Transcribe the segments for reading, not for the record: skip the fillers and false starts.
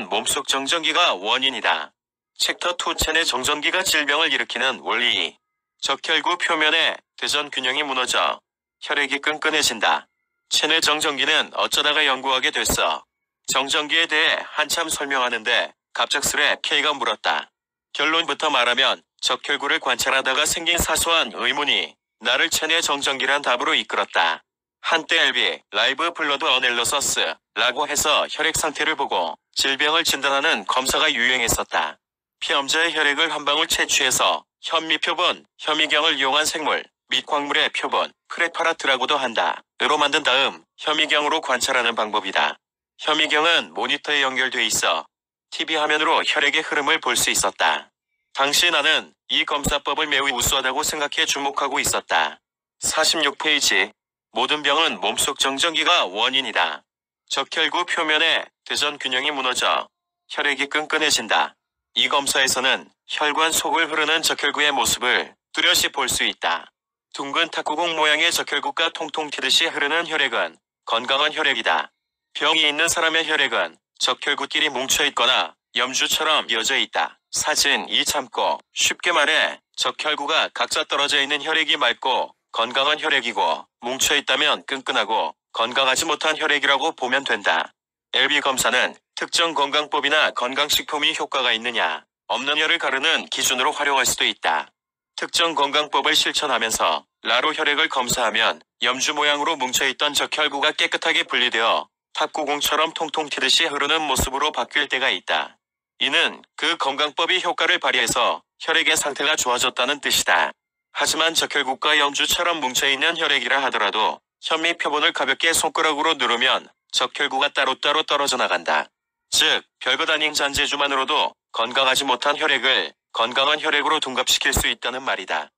병은 몸속 정전기가 원인이다. 챕터 2 체내 정전기가 질병을 일으키는 원리. 적혈구 표면에 대전 균형이 무너져 혈액이 끈끈해진다. 체내 정전기는 어쩌다가 연구하게 됐어. 정전기에 대해 한참 설명하는데 갑작스레 K가 물었다. 결론부터 말하면 적혈구를 관찰하다가 생긴 사소한 의문이 나를 체내 정전기란 답으로 이끌었다. 한때 LB, 라이브 블러드 어넬러서스라고 해서 혈액 상태를 보고 질병을 진단하는 검사가 유행했었다. 피험자의 혈액을 한 방울 채취해서 현미표본, 현미경을 이용한 생물 및 광물의 표본, 프레파라트라고도 한다. 으로 만든 다음 현미경으로 관찰하는 방법이다. 현미경은 모니터에 연결돼 있어 TV 화면으로 혈액의 흐름을 볼 수 있었다. 당시 나는 이 검사법을 매우 우수하다고 생각해 주목하고 있었다. 46페이지. 모든 병은 몸속 정전기가 원인이다. 적혈구 표면에 대전 균형이 무너져 혈액이 끈끈해진다. 이 검사에서는 혈관 속을 흐르는 적혈구의 모습을 뚜렷이 볼 수 있다. 둥근 탁구공 모양의 적혈구가 통통 튀듯이 흐르는 혈액은 건강한 혈액이다. 병이 있는 사람의 혈액은 적혈구끼리 뭉쳐있거나 염주처럼 이어져 있다. 사진 2 참고 쉽게 말해 적혈구가 각자 떨어져 있는 혈액이 맑고 건강한 혈액이고 뭉쳐있다면 끈끈하고 건강하지 못한 혈액이라고 보면 된다. LB 검사는 특정 건강법이나 건강식품이 효과가 있느냐 없느냐를 가르는 기준으로 활용할 수도 있다. 특정 건강법을 실천하면서 라로 혈액을 검사하면 염주 모양으로 뭉쳐있던 적혈구가 깨끗하게 분리되어 탁구공처럼 통통 튀듯이 흐르는 모습으로 바뀔 때가 있다. 이는 그 건강법이 효과를 발휘해서 혈액의 상태가 좋아졌다는 뜻이다. 하지만 적혈구가 염주처럼 뭉쳐있는 혈액이라 하더라도 현미표본을 가볍게 손가락으로 누르면 적혈구가 따로따로 떨어져 나간다. 즉, 별것 아닌 잔재주만으로도 건강하지 못한 혈액을 건강한 혈액으로 둔갑시킬 수 있다는 말이다.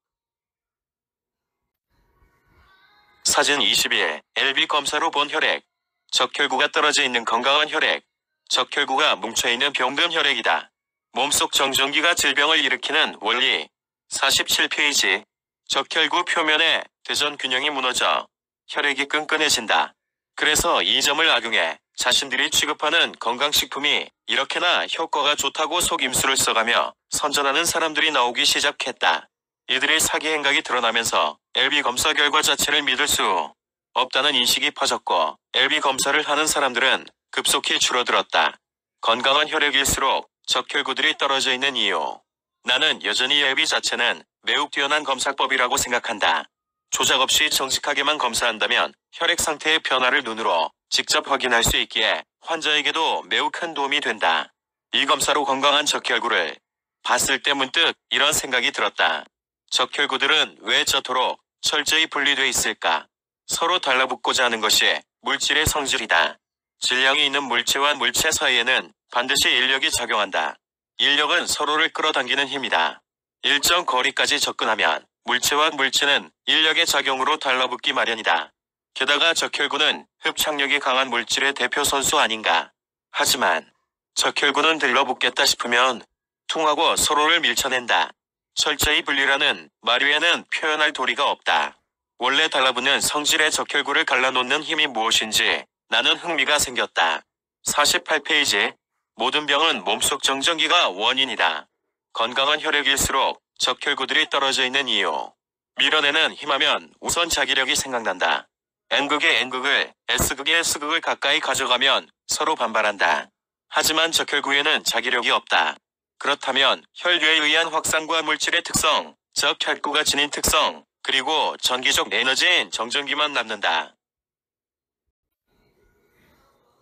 사진 21. LB 검사로 본 혈액. 적혈구가 떨어져 있는 건강한 혈액. 적혈구가 뭉쳐있는 병든 혈액이다. 몸속 정전기가 질병을 일으키는 원리. 47페이지. 적혈구 표면에 대전 균형이 무너져 혈액이 끈끈해진다. 그래서 이 점을 악용해 자신들이 취급하는 건강식품이 이렇게나 효과가 좋다고 속임수를 써가며 선전하는 사람들이 나오기 시작했다. 이들의 사기 행각이 드러나면서 LB 검사 결과 자체를 믿을 수 없다는 인식이 퍼졌고 LB 검사를 하는 사람들은 급속히 줄어들었다. 건강한 혈액일수록 적혈구들이 떨어져 있는 이유. 나는 여전히 LB 자체는 매우 뛰어난 검사법이라고 생각한다. 조작 없이 정직하게만 검사한다면 혈액 상태의 변화를 눈으로 직접 확인할 수 있기에 환자에게도 매우 큰 도움이 된다. 이 검사로 건강한 적혈구를 봤을 때 문득 이런 생각이 들었다. 적혈구들은 왜 저토록 철저히 분리돼 있을까? 서로 달라붙고자 하는 것이 물질의 성질이다. 질량이 있는 물체와 물체 사이에는 반드시 인력이 작용한다. 인력은 서로를 끌어당기는 힘이다. 일정 거리까지 접근하면 물체와 물체는 인력의 작용으로 달라붙기 마련이다. 게다가 적혈구는 흡착력이 강한 물질의 대표 선수 아닌가. 하지만 적혈구는 들러붙겠다 싶으면 퉁하고 서로를 밀쳐낸다. 철저히 분리라는 말 외에는 표현할 도리가 없다. 원래 달라붙는 성질의 적혈구를 갈라놓는 힘이 무엇인지 나는 흥미가 생겼다. 48페이지. 모든 병은 몸속 정전기가 원인이다. 건강한 혈액일수록 적혈구들이 떨어져 있는 이유. 밀어내는 힘하면 우선 자기력이 생각난다. N극의 N극을 S극의 S극을 가까이 가져가면 서로 반발한다. 하지만 적혈구에는 자기력이 없다. 그렇다면 혈류에 의한 확산과 물질의 특성, 즉 혈구가 지닌 특성, 그리고 전기적 에너지인 정전기만 남는다.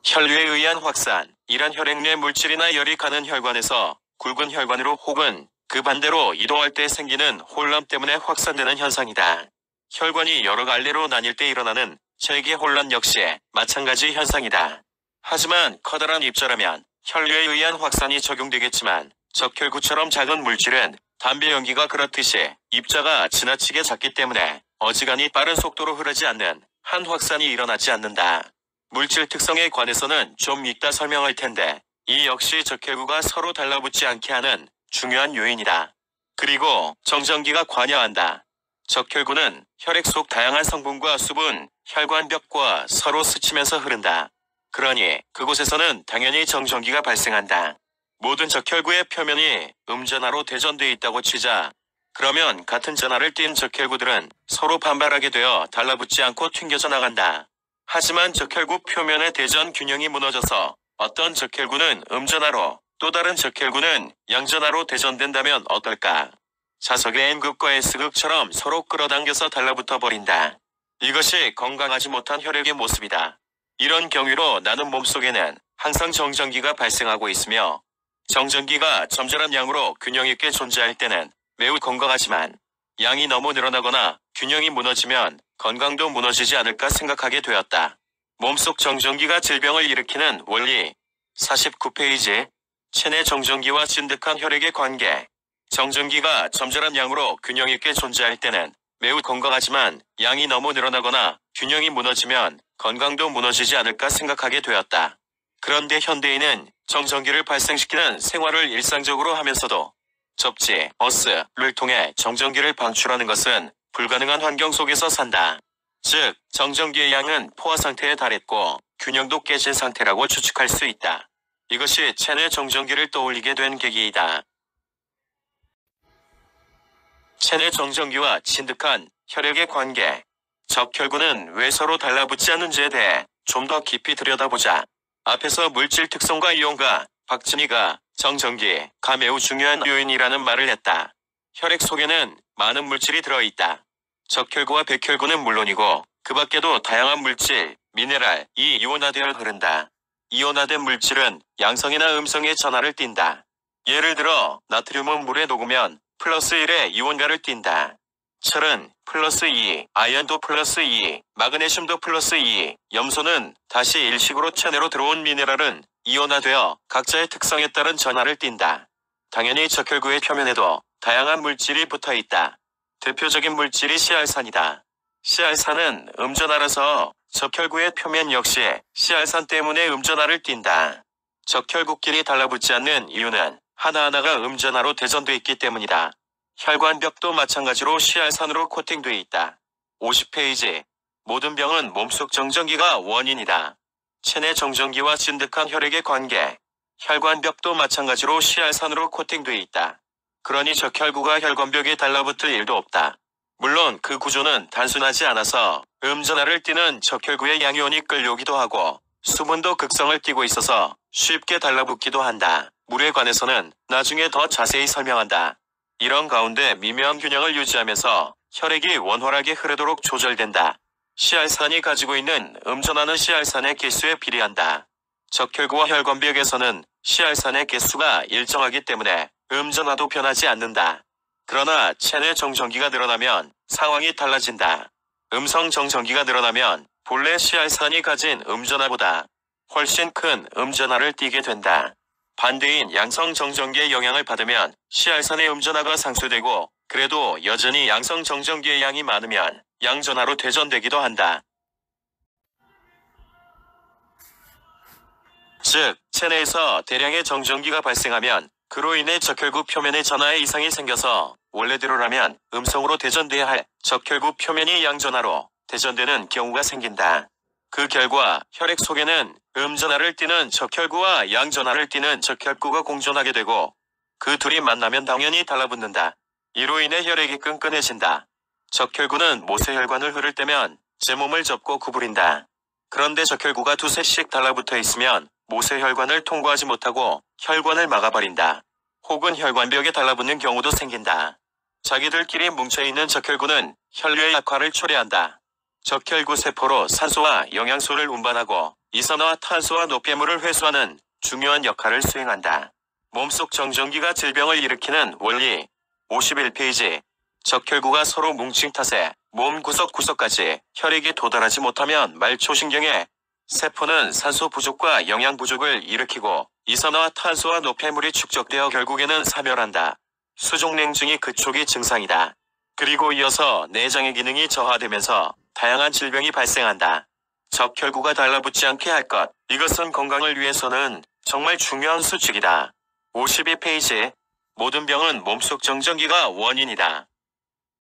혈류에 의한 확산, 이란 혈액 내 물질이나 열이 가는 혈관에서 굵은 혈관으로 혹은 그 반대로 이동할 때 생기는 혼람 때문에 확산되는 현상이다. 혈관이 여러 갈래로 나뉠 때 일어나는 혈액의 혼란 역시 마찬가지 현상이다. 하지만 커다란 입자라면 혈류에 의한 확산이 적용되겠지만 적혈구처럼 작은 물질은 담배 연기가 그렇듯이 입자가 지나치게 작기 때문에 어지간히 빠른 속도로 흐르지 않는 한 확산이 일어나지 않는다. 물질 특성에 관해서는 좀 이따 설명할 텐데 이 역시 적혈구가 서로 달라붙지 않게 하는 중요한 요인이다. 그리고 정전기가 관여한다. 적혈구는 혈액 속 다양한 성분과 수분, 혈관벽과 서로 스치면서 흐른다. 그러니 그곳에서는 당연히 정전기가 발생한다. 모든 적혈구의 표면이 음전하로 대전돼 있다고 치자. 그러면 같은 전하를 띤 적혈구들은 서로 반발하게 되어 달라붙지 않고 튕겨져 나간다. 하지만 적혈구 표면의 대전 균형이 무너져서 어떤 적혈구는 음전하로 또 다른 적혈구는 양전하로 대전된다면 어떨까? 자석의 N극과 S극처럼 서로 끌어당겨서 달라붙어 버린다. 이것이 건강하지 못한 혈액의 모습이다. 이런 경우로 나는 몸속에는 항상 정전기가 발생하고 있으며 정전기가 점절한 양으로 균형 있게 존재할 때는 매우 건강하지만 양이 너무 늘어나거나 균형이 무너지면 건강도 무너지지 않을까 생각하게 되었다. 몸속 정전기가 질병을 일으키는 원리 49페이지 체내 정전기와 진득한 혈액의 관계. 정전기가 점절한 양으로 균형 있게 존재할 때는 매우 건강하지만 양이 너무 늘어나거나 균형이 무너지면 건강도 무너지지 않을까 생각하게 되었다. 그런데 현대인은 정전기를 발생시키는 생활을 일상적으로 하면서도 접지, 버스를 통해 정전기를 방출하는 것은 불가능한 환경 속에서 산다. 즉, 정전기의 양은 포화 상태에 달했고 균형도 깨진 상태라고 추측할 수 있다. 이것이 체내 정전기를 떠올리게 된 계기이다. 체내 정전기와 진득한 혈액의 관계. 적혈구는 왜 서로 달라붙지 않는지에 대해 좀 더 깊이 들여다보자. 앞에서 물질 특성과 이용과 박진희가 정전기가 매우 중요한 요인이라는 말을 했다. 혈액 속에는 많은 물질이 들어있다. 적혈구와 백혈구는 물론이고 그 밖에도 다양한 물질, 미네랄이 이온화되어 흐른다. 이온화된 물질은 양성이나 음성의 전하를 띈다. 예를 들어 나트륨은 물에 녹으면 플러스 1의 이온가를 띈다. 철은 플러스 2, 아연도 플러스 2, 마그네슘도 플러스 2, 염소는 다시 일식으로 체내로 들어온 미네랄은 이온화되어 각자의 특성에 따른 전하를 띈다. 당연히 적혈구의 표면에도 다양한 물질이 붙어있다. 대표적인 물질이 시알산이다. 시알산은 음전하라서 적혈구의 표면 역시 시알산 때문에 음전하를 띈다. 적혈구끼리 달라붙지 않는 이유는 하나하나가 음전하로 대전돼 있기 때문이다. 혈관벽도 마찬가지로 시알산으로 코팅돼 있다. 50페이지. 모든 병은 몸속 정전기가 원인이다. 체내 정전기와 진득한 혈액의 관계. 혈관벽도 마찬가지로 시알산으로 코팅돼 있다. 그러니 적혈구가 혈관벽에 달라붙을 일도 없다. 물론 그 구조는 단순하지 않아서 음전하를 띠는 적혈구의 양이온이 끌려오기도 하고 수분도 극성을 띠고 있어서 쉽게 달라붙기도 한다. 물에 관해서는 나중에 더 자세히 설명한다. 이런 가운데 미묘한 균형을 유지하면서 혈액이 원활하게 흐르도록 조절된다. 시알산이 가지고 있는 음전하는 시알산의 개수에 비례한다. 적혈구와 혈관벽에서는 시알산의 개수가 일정하기 때문에 음전하도 변하지 않는다. 그러나 체내 정전기가 늘어나면 상황이 달라진다. 음성 정전기가 늘어나면 본래 시알산이 가진 음전하보다 훨씬 큰 음전하를 띠게 된다. 반대인 양성 정전기의 영향을 받으면 시알산의 음전하가 상쇄되고 그래도 여전히 양성 정전기의 양이 많으면 양전하로 대전되기도 한다. 즉, 체내에서 대량의 정전기가 발생하면 그로 인해 적혈구 표면의 전하에 이상이 생겨서 원래대로라면 음성으로 대전돼야 할 적혈구 표면이 양전하로 대전되는 경우가 생긴다. 그 결과 혈액 속에는 음전하를 띠는 적혈구와 양전하를 띠는 적혈구가 공존하게 되고 그 둘이 만나면 당연히 달라붙는다. 이로 인해 혈액이 끈끈해진다. 적혈구는 모세혈관을 흐를 때면 제 몸을 접고 구부린다. 그런데 적혈구가 두세씩 달라붙어 있으면 모세혈관을 통과하지 못하고 혈관을 막아버린다. 혹은 혈관벽에 달라붙는 경우도 생긴다. 자기들끼리 뭉쳐있는 적혈구는 혈류의 약화를 초래한다. 적혈구 세포로 산소와 영양소를 운반하고 이산화와 탄소와 노폐물을 회수하는 중요한 역할을 수행한다. 몸속 정전기가 질병을 일으키는 원리 51페이지. 적혈구가 서로 뭉친 탓에 몸 구석구석까지 혈액이 도달하지 못하면 말초신경에 세포는 산소 부족과 영양 부족을 일으키고 이산화와 탄소와 노폐물이 축적되어 결국에는 사멸한다. 수족냉증이 그 초기 증상이다. 그리고 이어서 내장의 기능이 저하되면서 다양한 질병이 발생한다. 적혈구가 달라붙지 않게 할 것. 이것은 건강을 위해서는 정말 중요한 수칙이다. 52페이지. 모든 병은 몸속 정전기가 원인이다.